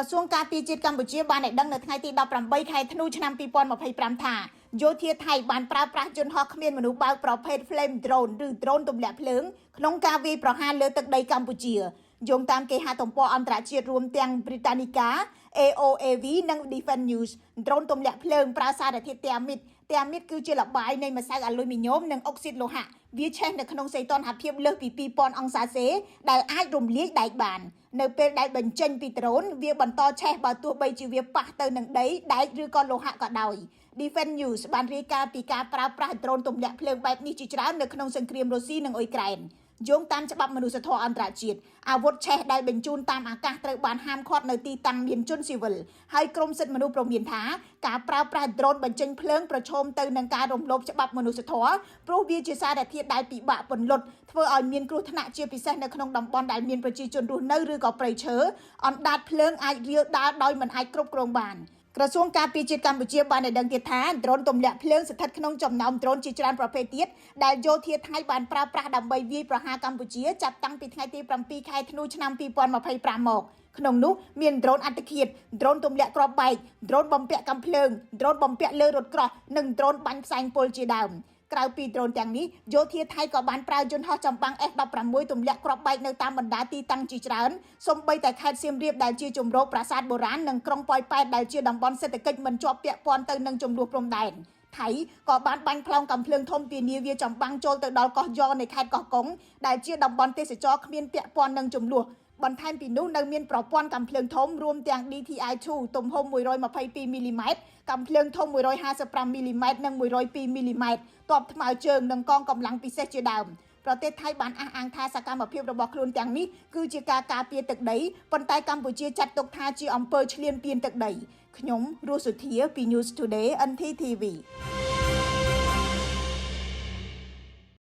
ระทรวงการปีจิตกัมพูชีបានឲ្យដឹងនៅថ្ងៃទី18ខែធ្នូឆ្នាំ2025ថាយោធាថៃបានប្រើប្រាស់យន្តហោះគ្មានមនុស្សបើកប្រភេទ Flame Drone ឬ Drone ទម្លាក់ភ្លើងក្នុងការវាយប្រហារលើទឹកដីកម្ពុជាយោងតាមគេហទំព័រអន្តរជាតិរួមទាំង Britannica AOAV និង Defense News Drone ទម្លាក់ភ្លើងប្រើសារធាតុតែអាមីតគឺជាលបាយនៃម្សៅអាលុយមីញ៉ូមនិងអុកស៊ីតលោហៈវាឆេះនៅក្នុងសីតុណ្ហភាពលើសពី2000អង្សាសេដែលអាចរំលាយដែកបាននៅពេលដែលបញ្ចេញពីដ្រូនវាបន្តឆេះបើទោះបីជាវាប៉ះទៅនឹងដីដែកឬក៏លោហៈក៏ដោយ Defense News បានរាយការណ៍ពីការប្រើប្រាស់ដ្រូនទម្លាក់ភ្លើងបែបនេះជាច្រើននៅក្នុងសង្គ្រាមរុស្ស៊ីនិងអ៊ុយក្រែនយោងតាមច្បាប់មនុស្សធម៌អន្តរជាតិអាវុធឆេះដែលបញ្ជូនតាមអាកាសត្រូវបានហាមឃាត់នៅទីតាំងមានជនស៊ីវិលហើយក្រមសិទ្ធិមនុស្សព្រមានថាការប្រើប្រាស់ដ្រូនបញ្ចេញភ្លើងប្រឈមទៅនឹងការរំលោភច្បាប់មនុស្សធម៌ព្រោះវាជាសារធាតុដែលពិបាកពន្លត់ធ្វើឲ្យមានគ្រោះថ្នាក់ជាពិសេសនៅក្នុងតំបន់ដែលមានប្រជាជនរស់នៅឬក៏ព្រៃឈើអណ្ដាតភ្លើងអាចរាលដាលដោយមិនអាចគ្រប់គ្រងបានក្រសួងការពារជាតិកម្ពុជាបានឲ្យដឹងទៀតថាដ្រូនទម្លាក់ភ្លើងស្ថិតក្នុងចំណោមដ្រូនជាច្រើនប្រភេទទៀតដែលយោធាថៃបានប្រើប្រាស់ដើម្បីវាយប្រហារកម្ពុជាចាប់តាំងពីថ្ងៃទី7ខែធ្នូឆ្នាំ2025មកក្នុងនោះមានដ្រូនអត្តឃាតដ្រូនទម្លាក់គ្រាប់បែកដ្រូនបំពាក់កាំភ្លើងដ្រូនបំពាក់លើរថក្រោះនិងដ្រូនបាញ់ផ្សែងពុលជាដើមក្រៅពីដ្រូនទាំងនេះយោធាថៃក៏បានប្រើយន្តហោះចម្បាំង F16 ទម្លាក់គ្រាប់បែកនៅតាមបណ្ដាទីតាំងជាច្រើនសូម្បីតែខេត្តសៀមរាបដែលជាជំរកប្រាសាទបុរាណនិងក្រុងប៉ោយប៉ែតដែលជាតំបន់សេដ្ឋកិច្ចមិនជាប់ពាក់ព័ន្ធទៅនឹងចំនួនព្រំដែនថៃក៏បានបាញ់ផ្លោងកាំភ្លើងធំពីនាវាចម្បាំងចូលទៅដល់កោះយ៉នៃខេត្តកោះកុងដែលជាតំបន់ទេសចរគ្មានពាក់ព័ន្ធនឹងចំនួនបន្ថែមពីនោះនៅមានប្រព័ន្ធកាំភ្លើងធំរួមទាំង DTI-2 ទំហំ122មីលីម៉ែត្រកាំភ្លើងធំ155មីលីម៉ែត្រនិង102មីលីម៉ែត្រទ័ពថ្មើរជើងនិងកងកម្លាំងពិសេសជាដើមប្រទេសថៃបានអះអាងថាសកម្មភាពរបស់ខ្លួនទាំងនេះគឺជាការការពារទឹកដីប៉ុន្តែកម្ពុជាចាត់ទុកថាជាអំពើឈ្លានពានទឹកដីខ្ញុំរស់សុធាពី News Today NTTV